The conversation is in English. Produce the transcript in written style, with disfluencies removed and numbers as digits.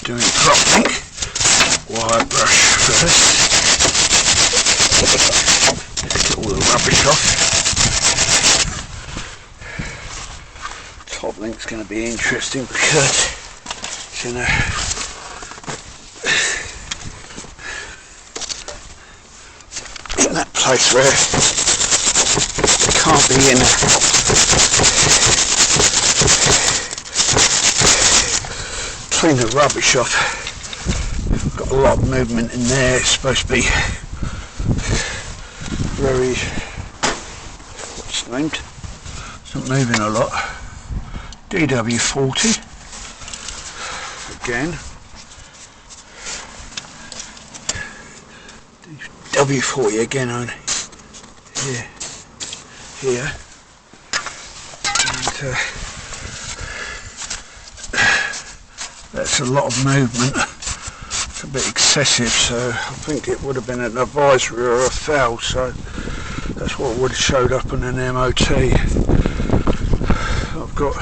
doing properly. Wire brush first. Let's get all the rubbish off. Top link's going to be interesting because it's in that place where it can't be in clean the rubbish off. Got a lot of movement in there. It's supposed to be very, what's it named? It's not moving a lot. DW40 again. DW40 again on here. And, that's a lot of movement. It's a bit excessive, so I think it would have been an advisory or a foul, so that's what would have showed up on an MOT. I've got